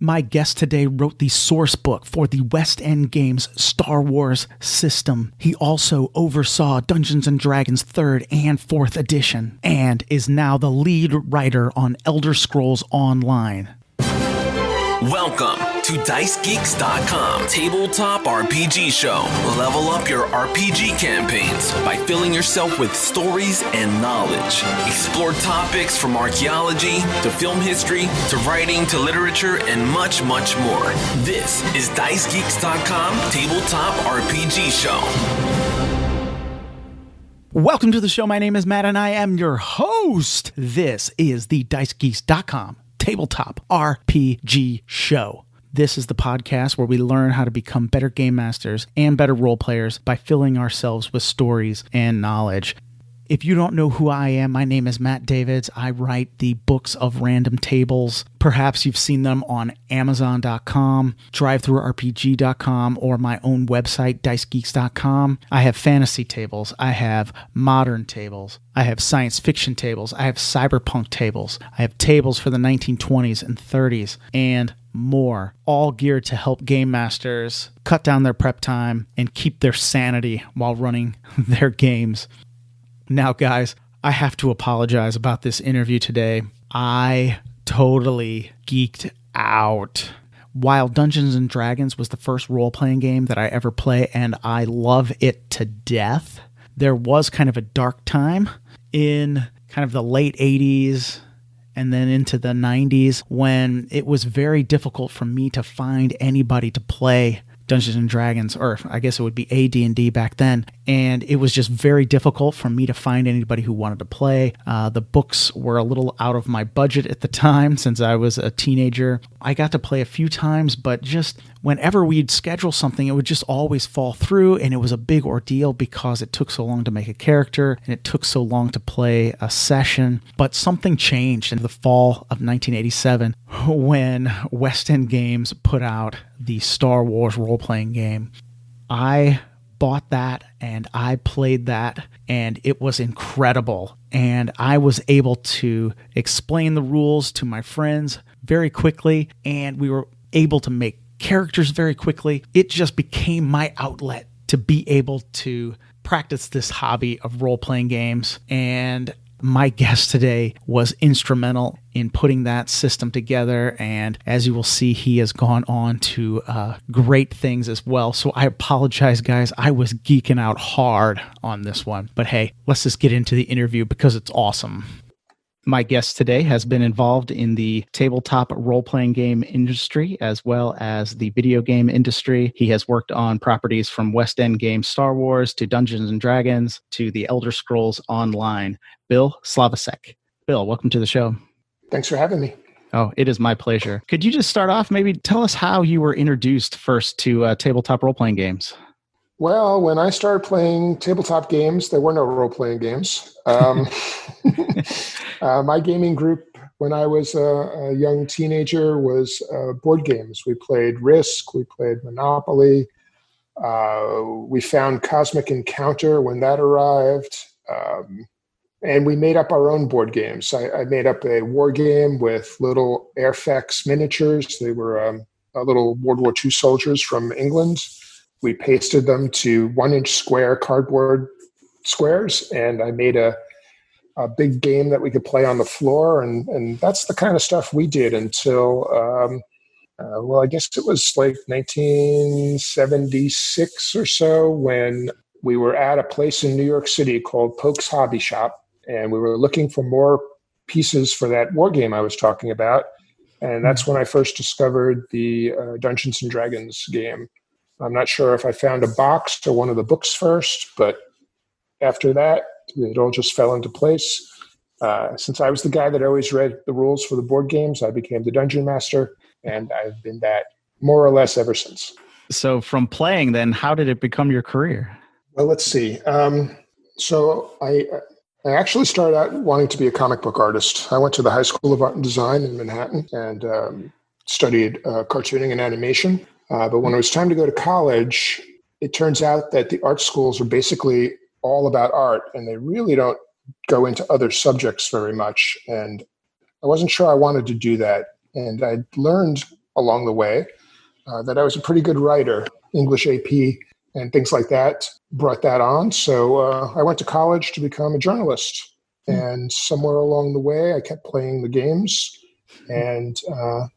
My guest today wrote the source book for the West End Games Star Wars system. He also oversaw Dungeons & Dragons 3rd and 4th edition, and is now the lead writer on Elder Scrolls Online. Welcome to DiceGeeks.com Tabletop RPG Show. Level up your RPG campaigns by filling yourself with stories and knowledge. Explore topics from archaeology to film history to writing to literature and much, much more. This is DiceGeeks.com Tabletop RPG Show. Welcome to the show. My name is Matt and I am your host. This is the DiceGeeks.com Tabletop RPG Show. This is the podcast where we learn how to become better game masters and better role players by filling ourselves with stories and knowledge. If you don't know who I am, my name is Matt Davids. I write the books of random tables. Perhaps you've seen them on Amazon.com, DriveThruRPG.com, or my own website, DiceGeeks.com. I have fantasy tables. I have modern tables. I have science fiction tables. I have cyberpunk tables. I have tables for the 1920s and 30s and more, all geared to help game masters cut down their prep time and keep their sanity while running their games. Now, guys, I have to apologize about this interview today. I totally geeked out. While Dungeons & Dragons was the first role-playing game that I ever play, and I love it to death, there was kind of a dark time in kind of the late 80s and then into the 90s when it was very difficult for me to find anybody to play Dungeons & Dragons, or I guess it would be AD&D back then, and it was just very difficult for me to find anybody who wanted to play. The books were a little out of my budget at the time since I was a teenager. I got to play a few times, but just whenever we'd schedule something, it would just always fall through, and it was a big ordeal because it took so long to make a character, and it took so long to play a session. But something changed in the fall of 1987 when West End Games put out the Star Wars role-playing game. I bought that and I played that, and it was incredible. And I was able to explain the rules to my friends very quickly, and we were able to make characters very quickly. It just became my outlet to be able to practice this hobby of role-playing games. And my guest today was instrumental in putting that system together, and as you will see, he has gone on to great things as well. So I apologize, guys. I was geeking out hard on this one. But hey, let's just get into the interview because it's awesome. My guest today has been involved in the tabletop role-playing game industry as well as the video game industry. He has worked on properties from West End Games Star Wars to Dungeons & Dragons to the Elder Scrolls Online. Bill Slavicsek. Bill, welcome to the show. Thanks for having me. Oh, it is my pleasure. Could you just start off, maybe tell us how you were introduced first to tabletop role-playing games? Well, when I started playing tabletop games, there were no role-playing games. My gaming group when I was a young teenager was board games. We played Risk, we played Monopoly. We found Cosmic Encounter when that arrived. And we made up our own board games. I made up a war game with little Airfax miniatures. They were little World War II soldiers from England. We pasted them to 1-inch square cardboard squares, and I made a big game that we could play on the floor. And that's the kind of stuff we did until, I guess it was like 1976 or so when we were at a place in New York City called Polk's Hobby Shop. And we were looking for more pieces for that war game I was talking about. And that's when I first discovered the Dungeons & Dragons game. I'm not sure if I found a box or one of the books first, but after that, it all just fell into place. Since I was the guy that always read the rules for the board games, I became the dungeon master, and I've been that more or less ever since. So from playing then, how did it become your career? Well, let's see. So I actually started out wanting to be a comic book artist. I went to the High School of Art and Design in Manhattan and studied cartooning and animation. But when it was time to go to college, it turns out that the art schools are basically all about art, and they really don't go into other subjects very much. And I wasn't sure I wanted to do that. And I learned along the way, that I was a pretty good writer, English AP and things like that, brought that on. So I went to college to become a journalist. And somewhere along the way, I kept playing the games. And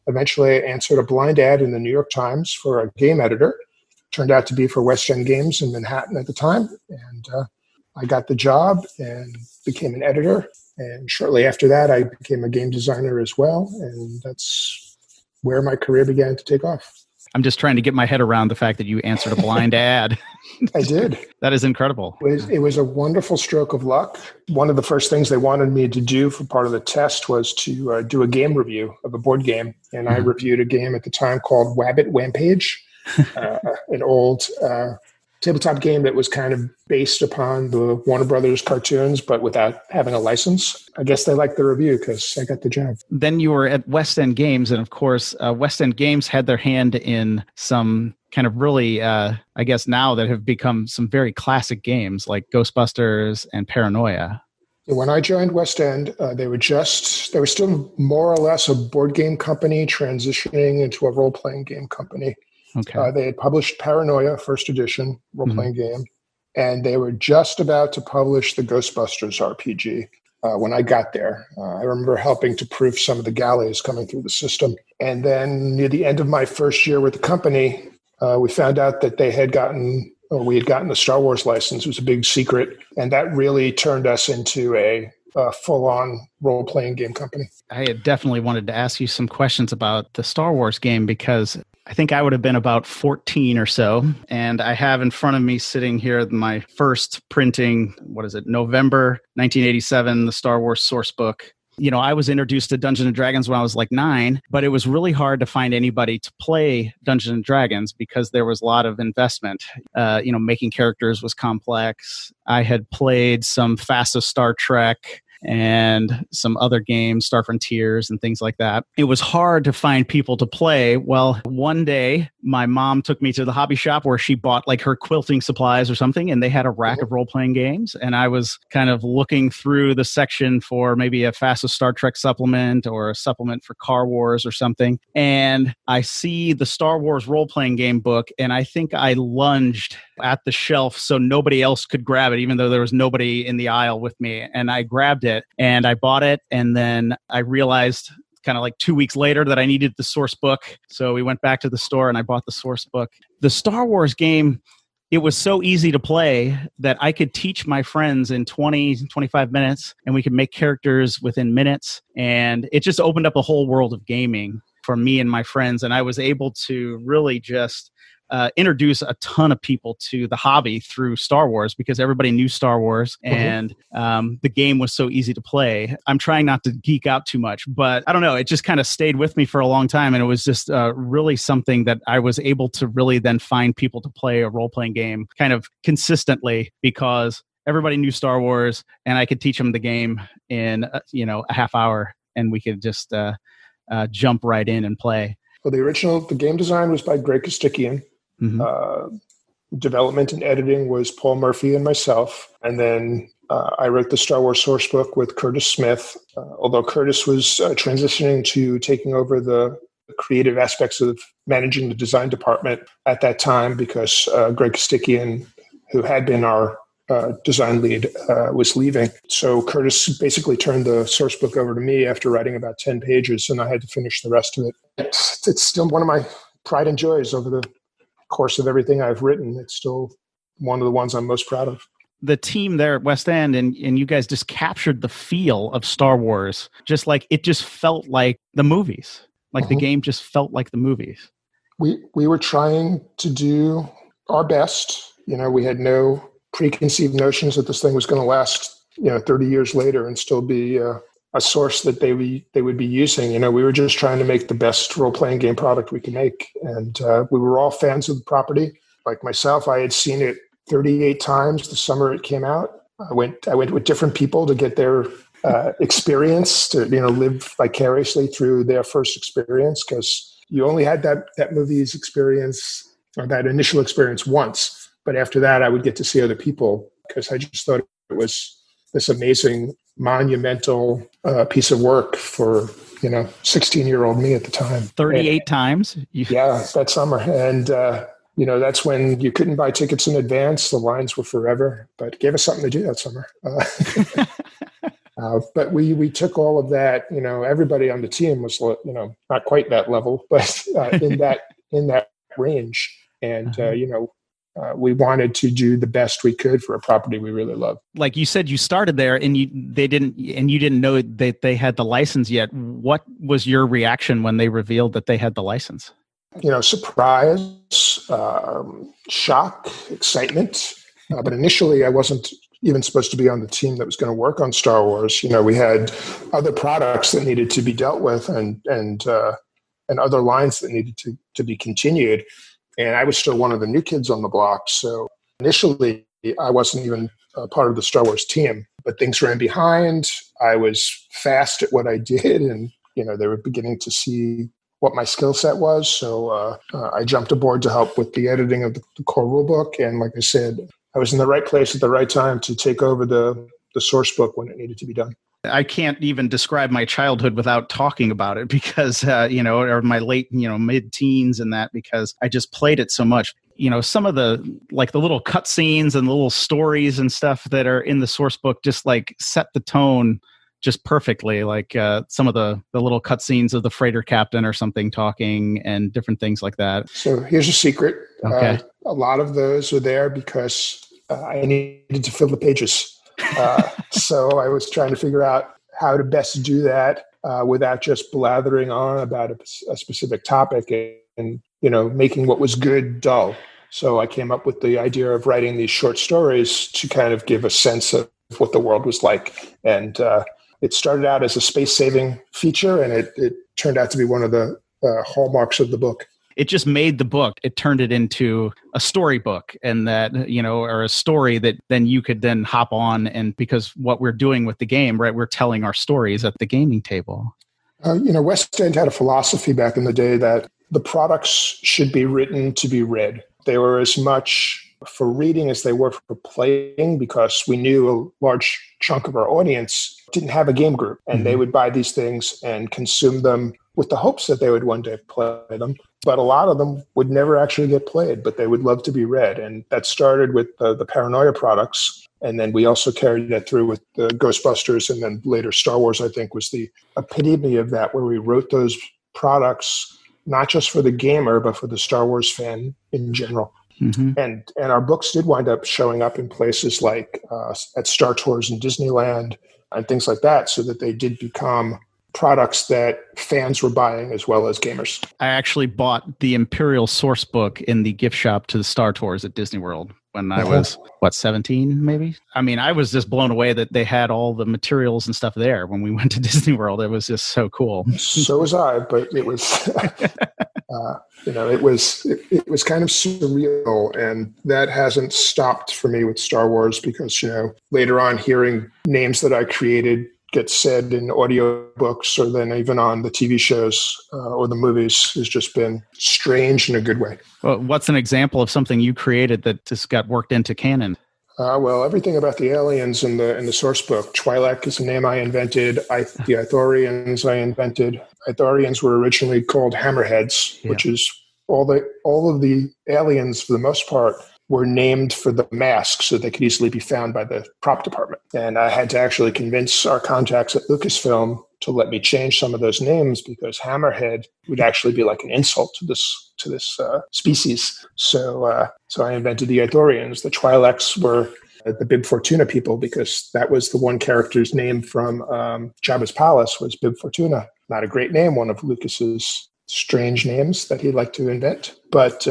eventually I answered a blind ad in the New York Times for a game editor. Turned out to be for West End Games in Manhattan at the time. And I got the job and became an editor. And shortly after that, I became a game designer as well. And that's where my career began to take off. I'm just trying to get my head around the fact that you answered a blind ad. I did. That is incredible. It was a wonderful stroke of luck. One of the first things they wanted me to do for part of the test was to do a game review of a board game. And I reviewed a game at the time called Wabbit Wampage, an old tabletop game that was kind of based upon the Warner Brothers cartoons, but without having a license. I guess they liked the review because I got the job. Then you were at West End Games, and of course, West End Games had their hand in some kind of really, I guess now that have become some very classic games like Ghostbusters and Paranoia. When I joined West End, they were still more or less a board game company transitioning into a role-playing game company. Okay. They had published Paranoia, first edition, role-playing game, and they were just about to publish the Ghostbusters RPG when I got there. I remember helping to proof some of the galleys coming through the system. And then near the end of my first year with the company, we found out that we had gotten the Star Wars license. It was a big secret, and that really turned us into a full-on role-playing game company. I had definitely wanted to ask you some questions about the Star Wars game because I think I would have been about 14 or so. And I have in front of me sitting here my first printing, November 1987, the Star Wars source book. You know, I was introduced to Dungeons and Dragons when I was like 9, but it was really hard to find anybody to play Dungeons and Dragons because there was a lot of investment. Making characters was complex. I had played some FASA Star Trek and some other games, Star Frontiers and things like that. It was hard to find people to play. Well, one day my mom took me to the hobby shop where she bought like her quilting supplies or something, and they had a rack of role-playing games. And I was kind of looking through the section for maybe a FASA Star Trek supplement or a supplement for Car Wars or something. And I see the Star Wars role-playing game book, and I think I lunged at the shelf so nobody else could grab it, even though there was nobody in the aisle with me. And I grabbed it and I bought it. And then I realized kind of like 2 weeks later that I needed the source book. So we went back to the store and I bought the source book. The Star Wars game, it was so easy to play that I could teach my friends in 20, 25 minutes, and we could make characters within minutes. And it just opened up a whole world of gaming for me and my friends. And I was able to really just introduce a ton of people to the hobby through Star Wars because everybody knew Star Wars and the game was so easy to play. I'm trying not to geek out too much, but I don't know. It just kind of stayed with me for a long time. And it was just really something that I was able to really then find people to play a role-playing game kind of consistently because everybody knew Star Wars and I could teach them the game in, a half hour and we could just jump right in and play. Well, the game design was by Greg Kostikian. Development and editing was Paul Murphy and myself. And then I wrote the Star Wars source book with Curtis Smith, although Curtis was transitioning to taking over the creative aspects of managing the design department at that time because Greg Kostikian, who had been our design lead, was leaving. So Curtis basically turned the source book over to me after writing about 10 pages, and I had to finish the rest of it. It's still one of my pride and joys over the course of everything I've written. It's still one of the ones I'm most proud of. The team there at West End and you guys just captured the feel of Star Wars. Just like it just felt like the movies. Like the game just felt like the movies. We were trying to do our best. We had no preconceived notions that this thing was going to last 30 years later and still be a source that they would be using. We were just trying to make the best role-playing game product we could make. And we were all fans of the property. Like myself, I had seen it 38 times the summer it came out. I went with different people to get their experience, to live vicariously through their first experience, because you only had that movie's experience or that initial experience once. But after that, I would get to see other people because I just thought it was this amazing, monumental piece of work for 16-year-old me at the time. 38 times? Yeah, that summer. And, that's when you couldn't buy tickets in advance. The lines were forever, but it gave us something to do that summer. But we took all of that, everybody on the team was, not quite that level, but in that range. And, we wanted to do the best we could for a property we really love. Like you said, you started there and you didn't know that they had the license yet. What was your reaction when they revealed that they had the license? Surprise, shock, excitement. But initially I wasn't even supposed to be on the team that was going to work on Star Wars. We had other products that needed to be dealt with and other lines that needed to be continued. And I was still one of the new kids on the block. So initially I wasn't even part of the Star Wars team, but things ran behind. I was fast at what I did. And, they were beginning to see what my skill set was. So I jumped aboard to help with the editing of the core rulebook. And like I said, I was in the right place at the right time to take over the source book when it needed to be done. I can't even describe my childhood without talking about it because, or my late, mid-teens and that, because I just played it so much. Some of the little cutscenes and the little stories and stuff that are in the source book just like set the tone just perfectly. Like some of the little cutscenes of the freighter captain or something talking and different things like that. So here's a secret. Okay. A lot of those are there because I needed to fill the pages. So I was trying to figure out how to best do that without just blathering on about a specific topic and making what was good dull. So I came up with the idea of writing these short stories to kind of give a sense of what the world was like. And it started out as a space-saving feature, and it turned out to be one of the hallmarks of the book. It just made the book. It turned it into a storybook and that, or a story that then you could then hop on. And because what we're doing with the game, right, we're telling our stories at the gaming table. West End had a philosophy back in the day that the products should be written to be read. They were as much for reading as they were for playing because we knew a large chunk of our audience didn't have a game group and they would buy these things and consume them with the hopes that they would one day play them. But a lot of them would never actually get played, but they would love to be read. And that started with the Paranoia products. And then we also carried that through with the Ghostbusters. And then later Star Wars, I think, was the epitome of that, where we wrote those products, not just for the gamer, but for the Star Wars fan in general. Mm-hmm. And our books did wind up showing up in places like at Star Tours and Disneyland and things like that, so that they did become products that fans were buying as well as gamers. I actually bought the Imperial source book in the gift shop to the Star Tours at Disney World when I was, 17 maybe? I mean, I was just blown away that they had all the materials and stuff there when we went to Disney World. It was just so cool. So was I, but it was, it was kind of surreal. And that hasn't stopped for me with Star Wars because, later on hearing names that I created get said in audiobooks or then even on the TV shows or the movies has just been strange in a good way. Well, what's an example of something you created that just got worked into canon? Well, everything about the aliens in the source book. Twi'Lek is a name I invented. The Ithorians I invented. Ithorians were originally called hammerheads, which is all of the aliens for the most part were named for the mask so they could easily be found by the prop department. And I had to actually convince our contacts at Lucasfilm to let me change some of those names because hammerhead would actually be like an insult to this species. So I invented the Ithorians. The Twi'leks were the Bib Fortuna people because that was the one character's name from Jabba's palace was Bib Fortuna. Not a great name, one of Lucas's strange names that he liked to invent. But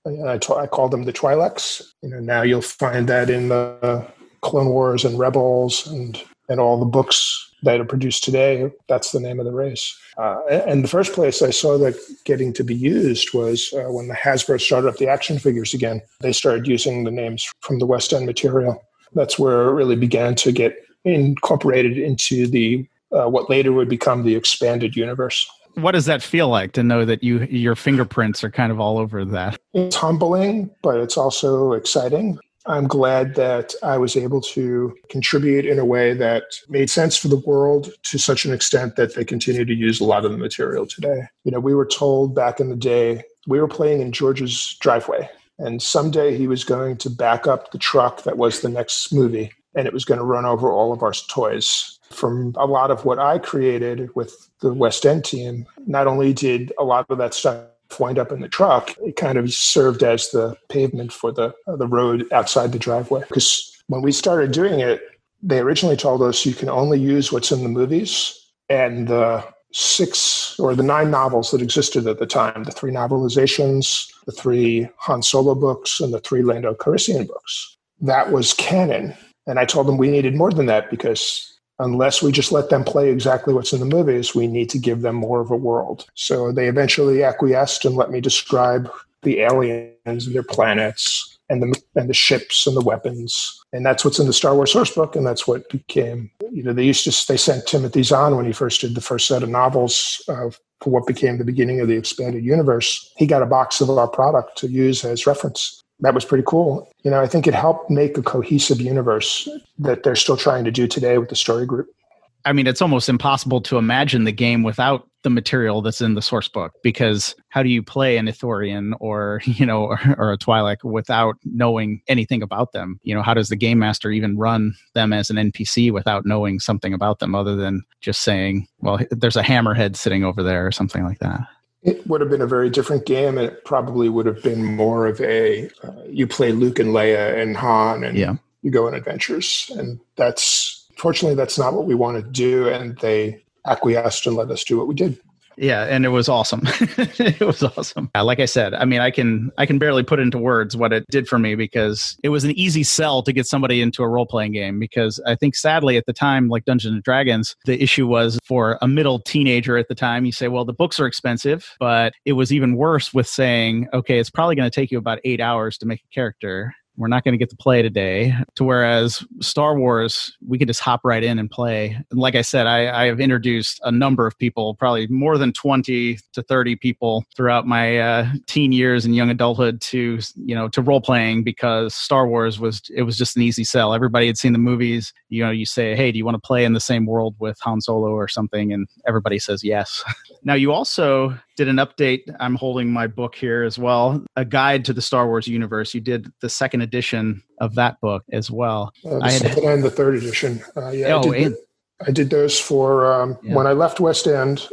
I called them the Twi'leks. Now you'll find that in the Clone Wars and Rebels and all the books that are produced today. That's the name of the race. And the first place I saw that getting to be used was when the Hasbro started up the action figures again. They started using the names from the West End material. That's where it really began to get incorporated into the what later would become the expanded universe. What does that feel like to know that your fingerprints are kind of all over that? It's humbling, but it's also exciting. I'm glad that I was able to contribute in a way that made sense for the world to such an extent that they continue to use a lot of the material today. We were told back in the day, we were playing in George's driveway, and someday he was going to back up the truck that was the next movie, and it was going to run over all of our toys. From a lot of what I created with the West End team, not only did a lot of that stuff wind up in the truck, it kind of served as the pavement for the road outside the driveway. Because when we started doing it, they originally told us you can only use what's in the movies, and the 6 or the 9 novels that existed at the time, the 3 novelizations, the 3 Han Solo books, and the 3 Lando Calrissian books. That was canon. And I told them we needed more than that, because unless we just let them play exactly what's in the movies, we need to give them more of a world. So they eventually acquiesced and let me describe the aliens and their planets and the ships and the weapons. And that's what's in the Star Wars source book, and that's what became, they sent Timothy Zahn when he first did the first set of novels for what became the beginning of the expanded universe. He got a box of our product to use as reference. That was pretty cool. I think it helped make a cohesive universe that they're still trying to do today with the story group. I mean, it's almost impossible to imagine the game without the material that's in the source book, because how do you play an Ithorian or a Twi'Lek without knowing anything about them? How does the game master even run them as an NPC without knowing something about them other than just saying, well, there's a hammerhead sitting over there or something like that? It would have been a very different game, and it probably would have been more of a, you play Luke and Leia and Han, and you go on adventures. And fortunately, that's not what we wanted to do, and they acquiesced and let us do what we did. Yeah, and it was awesome. It was awesome. Like I said, I mean, I can barely put into words what it did for me, because it was an easy sell to get somebody into a role-playing game. Because I think, sadly, at the time, like Dungeons & Dragons, the issue was for a middle teenager at the time, you say, well, the books are expensive, but it was even worse with saying, okay, it's probably going to take you about 8 hours to make a character. We're not going to get to play today. To whereas Star Wars, we could just hop right in and play. And like I said, I have introduced a number of people, probably more than 20 to 30 people throughout my teen years and young adulthood to role playing, because Star Wars was just an easy sell. Everybody had seen the movies. You say, hey, do you want to play in the same world with Han Solo or something? And everybody says yes. Now, you also did an update. I'm holding my book here as well, a guide to the Star Wars universe. You did the second edition of that book as well. The second and the third edition. I did those for when I left West End.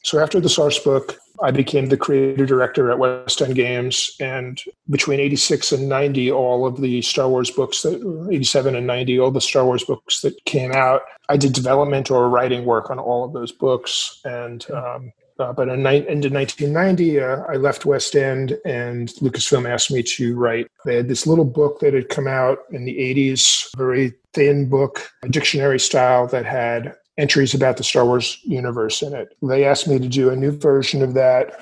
So after the source book, I became the creative director at West End Games. And between 86 and 90, all of the Star Wars books, 87 and 90, all the Star Wars books that came out, I did development or writing work on all of those books. And but in 1990, I left West End, and Lucasfilm asked me to write. They had this little book that had come out in the 80s, very thin book, a dictionary style that had entries about the Star Wars universe in it. They asked me to do a new version of that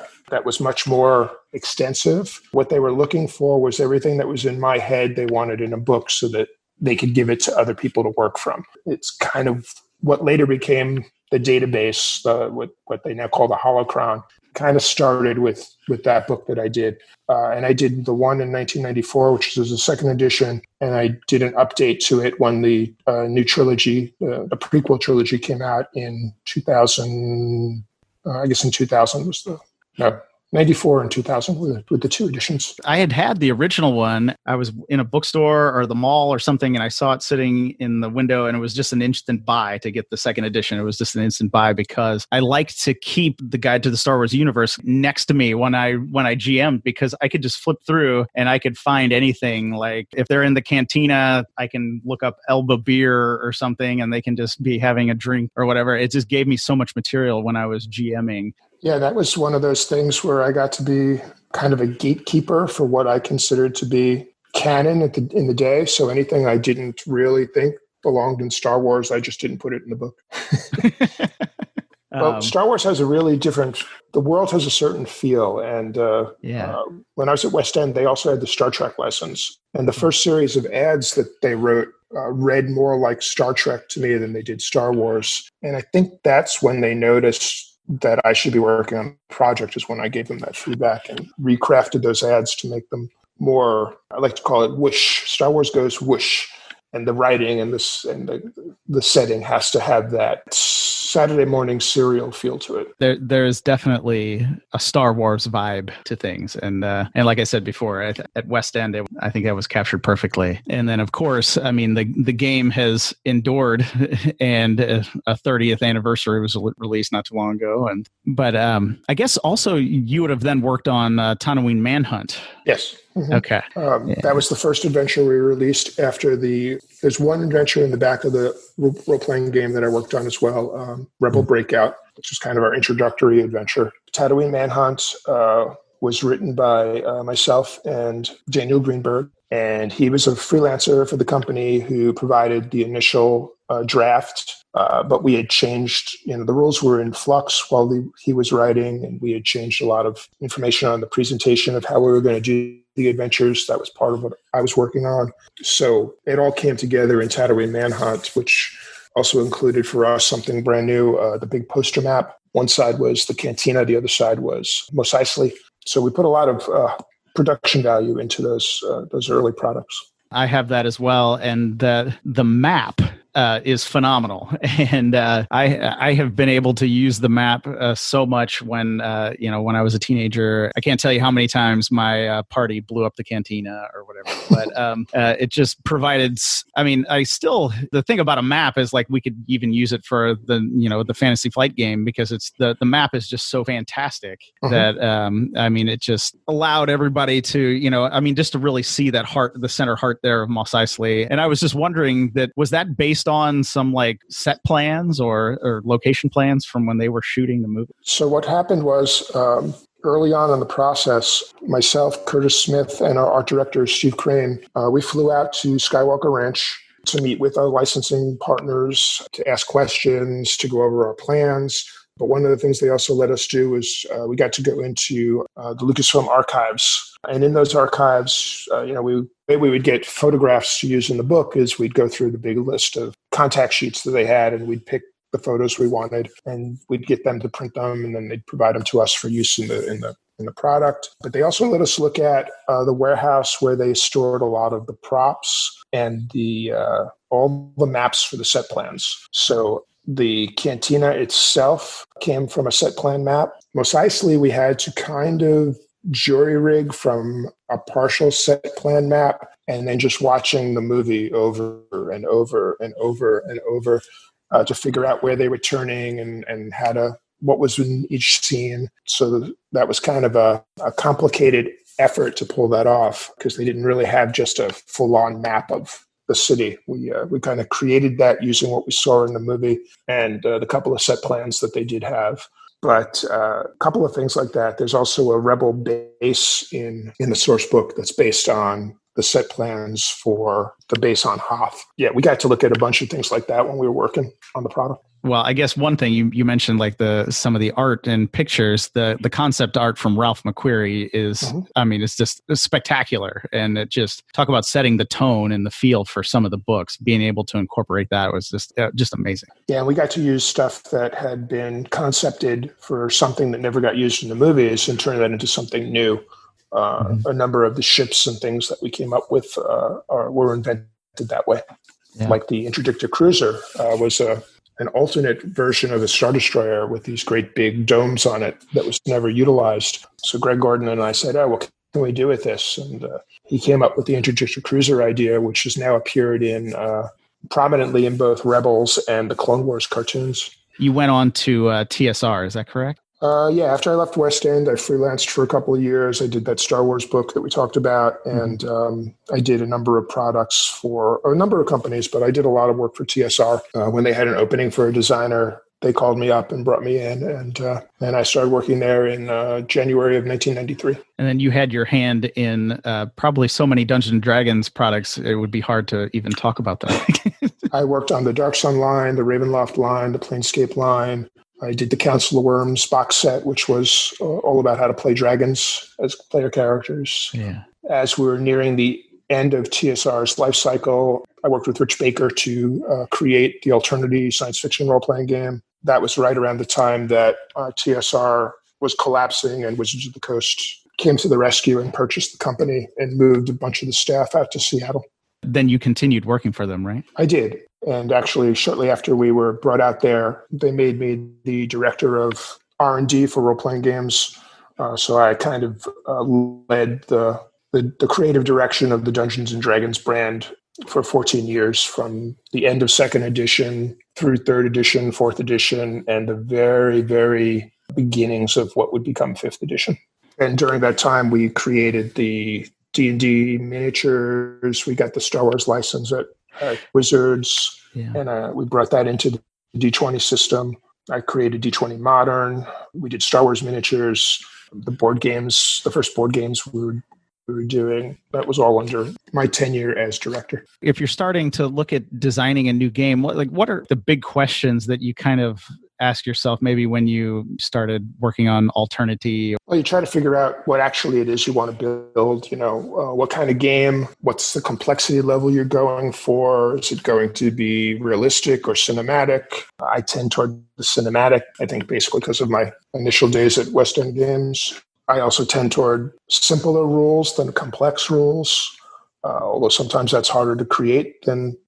was much more extensive. What they were looking for was everything that was in my head they wanted in a book so that they could give it to other people to work from. It's kind of what later became the database, what they now call the Holocron, kind of started with that book that I did. And I did the one in 1994, which was the second edition, and I did an update to it when the new trilogy, the prequel trilogy, came out in 2000. I guess in 2000 was 94 and 2000 with the 2 editions. I had the original one. I was in a bookstore or the mall or something, and I saw it sitting in the window, and it was just an instant buy to get the second edition. It was just an instant buy because I like to keep the Guide to the Star Wars Universe next to me when I GM'd, because I could just flip through and I could find anything. Like if they're in the cantina, I can look up Elba beer or something, and they can just be having a drink or whatever. It just gave me so much material when I was GMing. Yeah, that was one of those things where I got to be kind of a gatekeeper for what I considered to be canon in the day. So anything I didn't really think belonged in Star Wars, I just didn't put it in the book. Well, Star Wars has a really different, the world has a certain feel. And when I was at West End, they also had the Star Trek lessons. And the first series of ads that they wrote read more like Star Trek to me than they did Star Wars. And I think that's when they noticed that I should be working on a project, is when I gave them that feedback and recrafted those ads to make them more, I like to call it whoosh. Star Wars goes whoosh. And the writing and the setting has to have that Saturday morning serial feel to it. There's definitely a Star Wars vibe to things, and like I said before, at West End, I think that was captured perfectly. And then, of course, I mean the game has endured, and a 30th anniversary was released not too long ago. But I guess also you would have then worked on Tatooine Manhunt. Yes. Mm-hmm. Okay. That was the first adventure we released after there's one adventure in the back of the role-playing game that I worked on as well, Rebel Breakout, which was kind of our introductory adventure. Tatooine Manhunt was written by myself and Daniel Greenberg, and he was a freelancer for the company who provided the initial draft. But we had changed, the rules were in flux while he was writing, and we had changed a lot of information on the presentation of how we were going to do the adventures. That was part of what I was working on. So it all came together in Tatooine Manhunt, which also included for us something brand new, the big poster map. One side was the cantina, the other side was Mos Eisley. So we put a lot of production value into those early products. I have that as well, and the map is phenomenal, and I have been able to use the map so much when I was a teenager. I can't tell you how many times my party blew up the cantina or whatever, but it just provided. I mean, the thing about a map is like we could even use it for the Fantasy Flight game, because it's the map is just so fantastic that it just allowed everybody to just to really see that the center heart there of Mos Eisley. And I was just wondering, was that based on some like set plans or location plans from when they were shooting the movie? So what happened was early on in the process, myself, Curtis Smith, and our art director, Steve Crane, we flew out to Skywalker Ranch to meet with our licensing partners, to ask questions, to go over our plans. But one of the things they also let us do is we got to go into the Lucasfilm archives. And in those archives, the way we would get photographs to use in the book is we'd go through the big list of contact sheets that they had, and we'd pick the photos we wanted, and we'd get them to print them, and then they'd provide them to us for use in the product. But they also let us look at the warehouse where they stored a lot of the props and all the maps for the set plans. So the cantina itself came from a set plan map. Mos Eisley, we had to kind of jury rig from a partial set plan map, and then just watching the movie over and over and over and over to figure out where they were turning and what was in each scene. So that was kind of a complicated effort to pull that off, because they didn't really have just a full-on map of the city. We kind of created that using what we saw in the movie and the couple of set plans that they did have. But a couple of things like that. There's also a Rebel base in the source book that's based on the set plans for the base on Hoth. Yeah, we got to look at a bunch of things like that when we were working on the product. Well, I guess one thing you mentioned, like some of the art and pictures, the concept art from Ralph McQuarrie is, it's just spectacular. And it just talk about setting the tone and the feel for some of the books. Being able to incorporate that was just amazing. Yeah, and we got to use stuff that had been concepted for something that never got used in the movies and turn that into something new. A number of the ships and things that we came up with were invented that way. Yeah. Like the Interdictor Cruiser was an alternate version of a Star Destroyer with these great big domes on it that was never utilized. So Greg Gordon and I said, what can we do with this? And he came up with the Interdictor Cruiser idea, which has now appeared prominently in both Rebels and the Clone Wars cartoons. You went on to TSR, is that correct? Yeah, after I left West End, I freelanced for a couple of years. I did that Star Wars book that we talked about, and I did a number of products for a number of companies, but I did a lot of work for TSR. When they had an opening for a designer, they called me up and brought me in, and I started working there in January of 1993. And then you had your hand in probably so many Dungeons & Dragons products, it would be hard to even talk about that. I worked on the Dark Sun line, the Ravenloft line, the Planescape line. I did the Council of Worms box set, which was all about how to play dragons as player characters. Yeah. As we were nearing the end of TSR's life cycle, I worked with Rich Baker to create the Alternity science fiction role-playing game. That was right around the time that TSR was collapsing and Wizards of the Coast came to the rescue and purchased the company and moved a bunch of the staff out to Seattle. Then you continued working for them, right? I did. And actually, shortly after we were brought out there, they made me the director of R&D for role-playing games. So I kind of led the creative direction of the Dungeons & Dragons brand for 14 years, from the end of second edition through third edition, fourth edition, and the very, very beginnings of what would become fifth edition. And during that time, we created the D&D miniatures. We got the Star Wars license at Wizards, and we brought that into the D20 system. I created D20 Modern. We did Star Wars miniatures, the board games, the first board games we were doing. That was all under my tenure as director. If you're starting to look at designing a new game, what are the big questions that you kind of ask yourself maybe when you started working on Alternity? Well, you try to figure out what actually it is you want to build, what kind of game, what's the complexity level you're going for? Is it going to be realistic or cinematic? I tend toward the cinematic, I think basically because of my initial days at West End Games. I also tend toward simpler rules than complex rules, although sometimes that's harder to create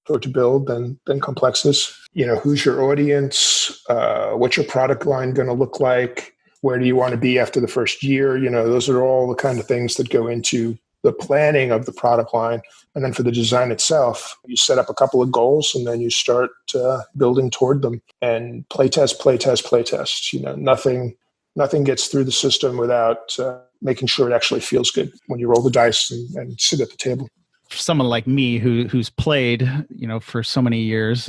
or to build than complex is. Who's your audience? What's your product line going to look like? Where do you want to be after the first year? Those are all the kind of things that go into the planning of the product line. And then for the design itself, you set up a couple of goals and then you start building toward them and playtest. Nothing gets through the system without making sure it actually feels good when you roll the dice and sit at the table. For someone like me who's played, for so many years,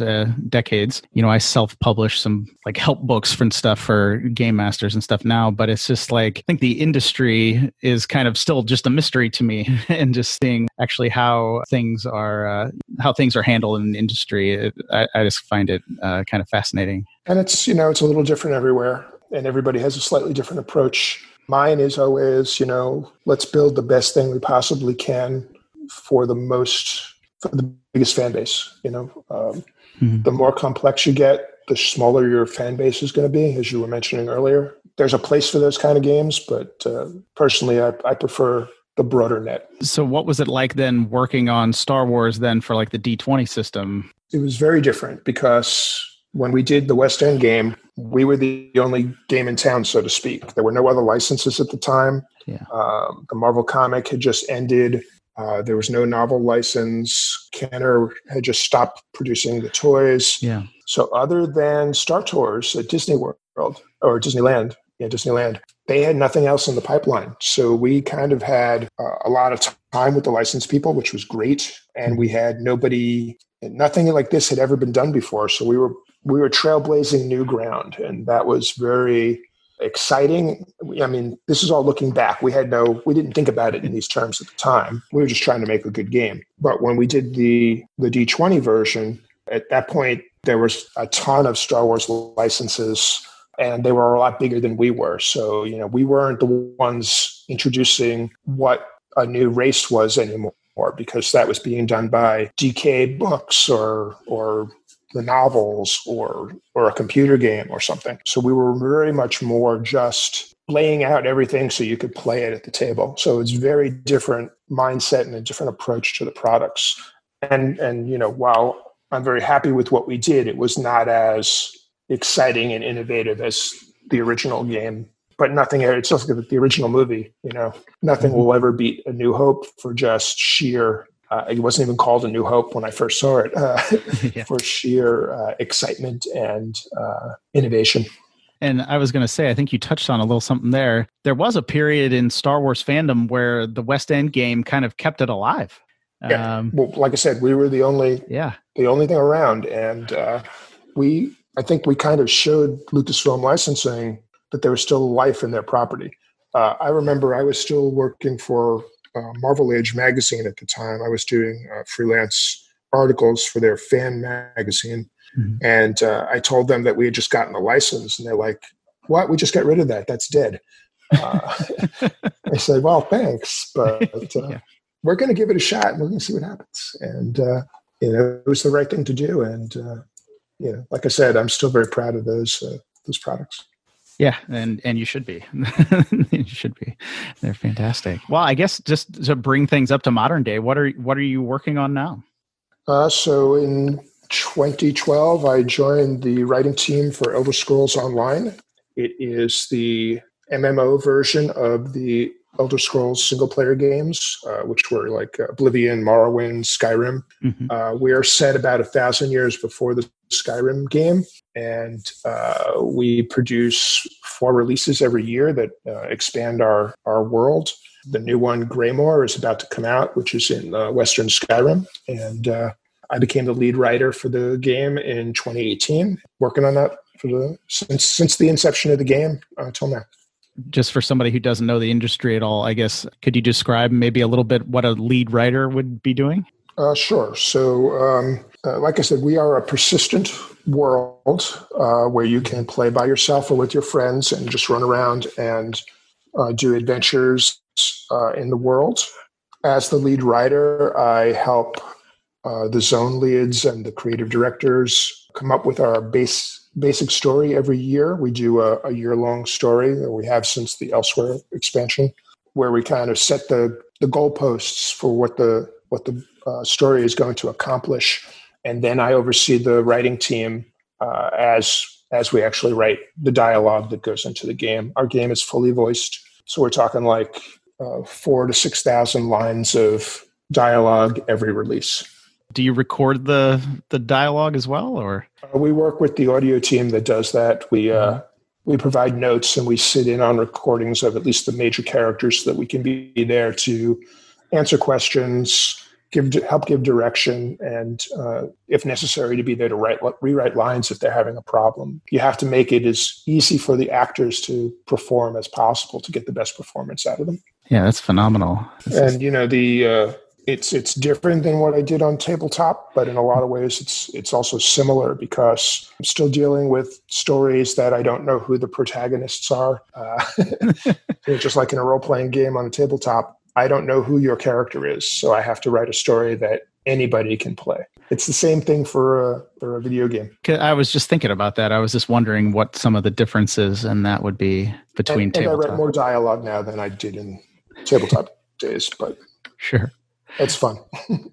decades, I self-publish some like help books and stuff for game masters and stuff now, but it's just like, I think the industry is kind of still just a mystery to me and just seeing actually how things are handled in the industry. I just find it kind of fascinating. And it's, it's a little different everywhere and everybody has a slightly different approach. Mine is always, let's build the best thing we possibly can for the biggest fan base. The more complex you get, the smaller your fan base is going to be, as you were mentioning earlier. There's a place for those kind of games, but personally, I prefer the broader net. So what was it like then working on Star Wars then for like the D20 system? It was very different because when we did the West End game, we were the only game in town, so to speak. There were no other licenses at the time. Yeah. The Marvel comic had just ended. There was no novel license. Kenner had just stopped producing the toys. Yeah. So other than Star Tours at Disney World or Disneyland, they had nothing else in the pipeline. So we kind of had a lot of time with the licensed people, which was great. And we had nothing like this had ever been done before. So we were trailblazing new ground, and that was very exciting. I mean, this is all looking back. We didn't think about it in these terms at the time. We were just trying to make a good game. But when we did the D20 version, at that point, there was a ton of Star Wars licenses, and they were a lot bigger than we were. So, we weren't the ones introducing what a new race was anymore, because that was being done by DK Books or the novels or a computer game or something. So we were very much more just laying out everything so you could play it at the table. So it's very different mindset and a different approach to the products. And while I'm very happy with what we did, it was not as exciting and innovative as the original game. But it's just like the original movie, nothing will ever beat A New Hope for just sheer it wasn't even called A New Hope when I first saw it, for sheer excitement and innovation. And I was going to say, I think you touched on a little something there. There was a period in Star Wars fandom where the West End game kind of kept it alive. Yeah. Well, like I said, we were the only thing around. And I think we kind of showed Lucasfilm Licensing that there was still life in their property. I remember I was still working for Marvel Age magazine at the time. I was doing freelance articles for their fan magazine. Mm-hmm. And I told them that we had just gotten a license, and they're like, "What? We just got rid of that. That's dead." I said, "Well, thanks, but we're going to give it a shot, and we're going to see what happens." And it was the right thing to do. And like I said, I'm still very proud of those products. Yeah, and you should be. You should be. They're fantastic. Well, I guess just to bring things up to modern day, what are you working on now? So in 2012, I joined the writing team for Elder Scrolls Online. It is the MMO version of the Elder Scrolls single-player games, which were like Oblivion, Morrowind, Skyrim. Mm-hmm. We are set about 1,000 years before the Skyrim game, and we produce 4 releases every year that expand our world. The new one, Greymoor, is about to come out, which is in Western Skyrim, and I became the lead writer for the game in 2018, working on that since the inception of the game until now. Just for somebody who doesn't know the industry at all, I guess, could you describe maybe a little bit what a lead writer would be doing? Sure. So, like I said, we are a persistent world where you can play by yourself or with your friends and just run around and do adventures in the world. As the lead writer, I help the zone leads and the creative directors come up with our basic story every year. We do a year-long story that we have since the Elsewhere expansion, where we kind of set the goalposts for what the story is going to accomplish, and then I oversee the writing team as we actually write the dialogue that goes into the game. Our game is fully voiced, so we're talking like 4,000 to 6,000 lines of dialogue every release. Do you record the dialogue as well, or? We work with the audio team that does that. We provide notes and we sit in on recordings of at least the major characters so that we can be there to answer questions, help give direction, and if necessary, to be there to rewrite lines if they're having a problem. You have to make it as easy for the actors to perform as possible to get the best performance out of them. Yeah, that's phenomenal. It's different than what I did on tabletop, but in a lot of ways it's also similar because I'm still dealing with stories that I don't know who the protagonists are. Just like in a role-playing game on a tabletop, I don't know who your character is, so I have to write a story that anybody can play. It's the same thing for a video game. I was just thinking about that. I was just wondering what some of the differences and that would be between tabletop. And I write more dialogue now than I did in tabletop days, but sure. It's fun.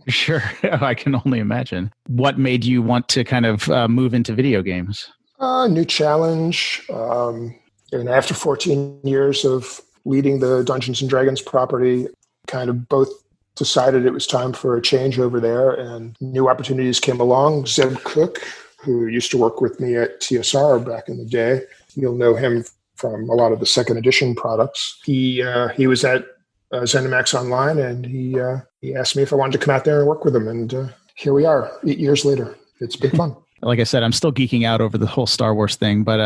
Sure. I can only imagine. What made you want to kind of move into video games? New challenge. And after 14 years of leading the Dungeons & Dragons property, kind of both decided it was time for a change over there, and new opportunities came along. Zeb Cook, who used to work with me at TSR back in the day, you'll know him from a lot of the second edition products. He was at ZeniMax Online, and he asked me if I wanted to come out there and work with him. And here we are, 8 years later. It's been fun. Like I said, I'm still geeking out over the whole Star Wars thing, but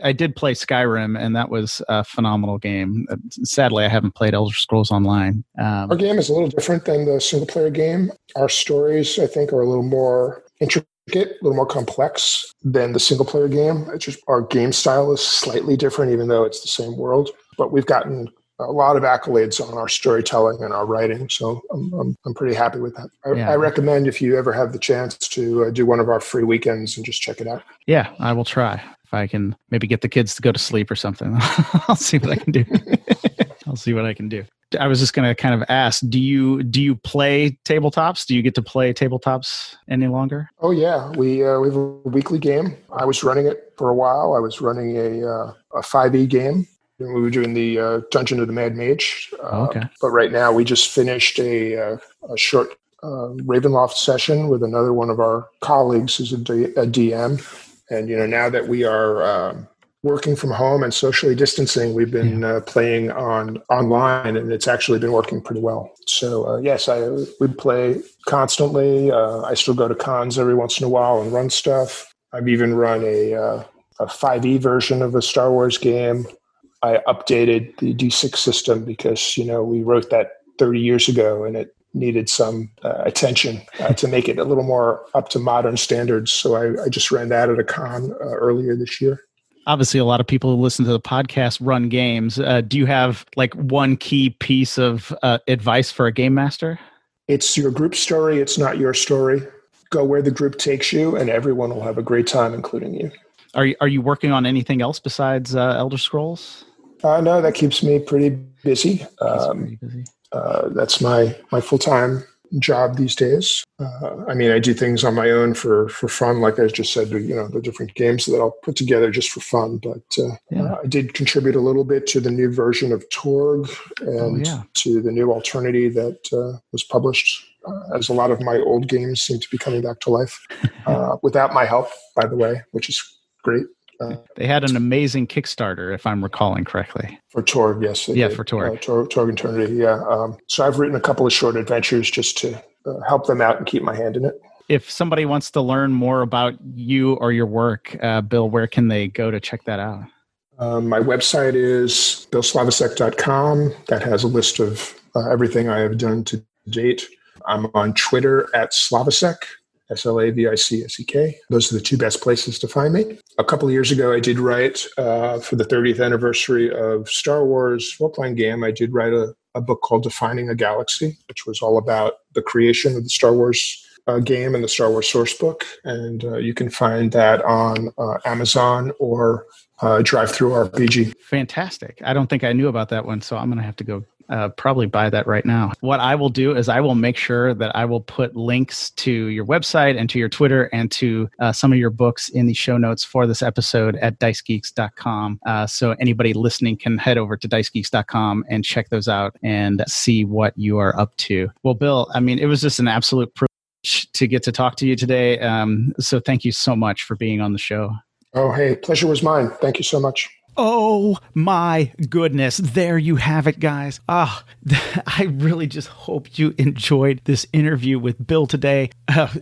I did play Skyrim, and that was a phenomenal game. Sadly, I haven't played Elder Scrolls Online. Our game is a little different than the single-player game. Our stories, I think, are a little more intricate, a little more complex than the single-player game. It's just our game style is slightly different, even though it's the same world. But we've gotten a lot of accolades on our storytelling and our writing, so I'm pretty happy with that. I recommend if you ever have the chance to do one of our free weekends and just check it out. Yeah, I will try. If I can maybe get the kids to go to sleep or something, I'll see what I can do. I was just going to kind of ask, do you play tabletops? Do you get to play tabletops any longer? Oh, yeah. We have a weekly game. I was running it for a while. I was running a 5e game. We were doing the Dungeon of the Mad Mage. Okay. But right now we just finished a short Ravenloft session with another one of our colleagues who's a DM. And, now that we are working from home and socially distancing, we've been playing online, and it's actually been working pretty well. So, yes, we play constantly. I still go to cons every once in a while and run stuff. I've even run a 5e version of a Star Wars game. I updated the D6 system because, we wrote that 30 years ago and it needed some attention to make it a little more up to modern standards. So I just ran that at a con earlier this year. Obviously, a lot of people who listen to the podcast run games. Do you have like one key piece of advice for a game master? It's your group story. It's not your story. Go where the group takes you and everyone will have a great time, including you. Are you working on anything else besides Elder Scrolls? No, that keeps me pretty busy. Pretty busy. That's my full-time job these days. I mean, I do things on my own for fun, like I just said, the different games that I'll put together just for fun. But I did contribute a little bit to the new version of Torg and to the new Alternity that was published, as a lot of my old games seem to be coming back to life without my help, by the way, which is great. They had an amazing Kickstarter, if I'm recalling correctly. For Torg, yes. For Torg. Torg Eternity, yeah. So I've written a couple of short adventures just to help them out and keep my hand in it. If somebody wants to learn more about you or your work, Bill, where can they go to check that out? My website is billslavicsek.com. That has a list of everything I have done to date. I'm on Twitter at Slavicsek. Slavicsek. Those are the two best places to find me. A couple of years ago, I did write, for the 30th anniversary of Star Wars role-playing game, I did write a book called Defining a Galaxy, which was all about the creation of the Star Wars game and the Star Wars source book. And you can find that on Amazon or DriveThruRPG. Fantastic. I don't think I knew about that one, so I'm going to have to go probably buy that right now. What I will do is I will make sure that I will put links to your website and to your Twitter and to some of your books in the show notes for this episode at dicegeeks.com. So anybody listening can head over to dicegeeks.com and check those out and see what you are up to. Well, Bill, I mean, it was just an absolute privilege to get to talk to you today. So thank you so much for being on the show. Oh, hey, pleasure was mine. Thank you so much. Oh my goodness. There you have it, guys. I really just hope you enjoyed this interview with Bill today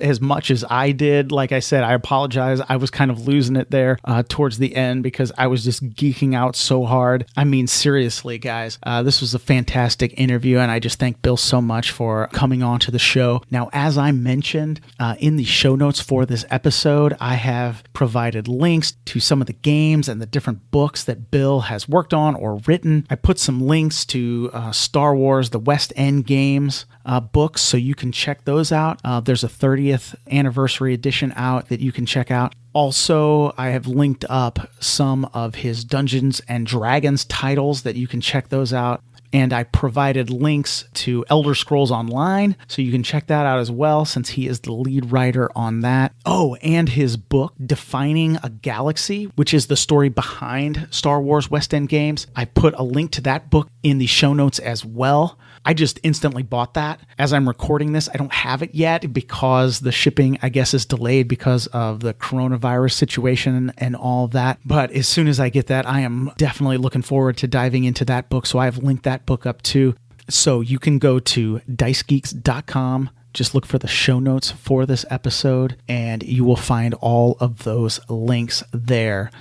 as much as I did. Like I said, I apologize. I was kind of losing it there towards the end because I was just geeking out so hard. I mean, seriously, guys, this was a fantastic interview, and I just thank Bill so much for coming on to the show. Now, as I mentioned in the show notes for this episode, I have provided links to some of the games and the different books that Bill has worked on or written. I put some links to Star Wars, the West End Games books, so you can check those out. There's a 30th anniversary edition out that you can check out. Also, I have linked up some of his Dungeons and Dragons titles that you can check those out. And I provided links to Elder Scrolls Online, so you can check that out as well, since he is the lead writer on that. Oh, and his book, Defining a Galaxy, which is the story behind Star Wars West End Games. I put a link to that book in the show notes as well. I just instantly bought that. As I'm recording this, I don't have it yet because the shipping, I guess, is delayed because of the coronavirus situation and all of that. But as soon as I get that, I am definitely looking forward to diving into that book. So I've linked that book up too. So you can go to dicegeeks.com. Just look for the show notes for this episode, and you will find all of those links there.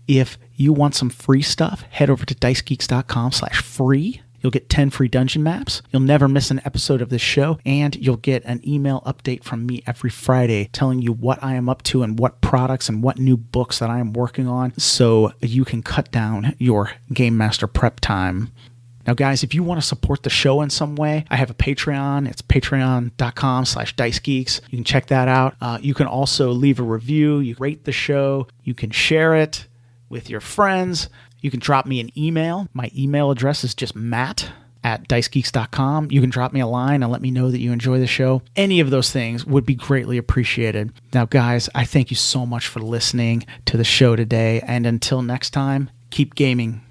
If you want some free stuff, head over to dicegeeks.com/free. You'll get 10 free dungeon maps. You'll never miss an episode of this show, and you'll get an email update from me every Friday telling you what I am up to and what products and what new books that I am working on, so you can cut down your Game Master prep time. Now, guys, if you want to support the show in some way, I have a Patreon. It's patreon.com/dicegeeks. You can check that out. You can also leave a review. You rate the show. You can share it with your friends. You can drop me an email. My email address is just matt@dicegeeks.com. You can drop me a line and let me know that you enjoy the show. Any of those things would be greatly appreciated. Now, guys, I thank you so much for listening to the show today. And until next time, keep gaming.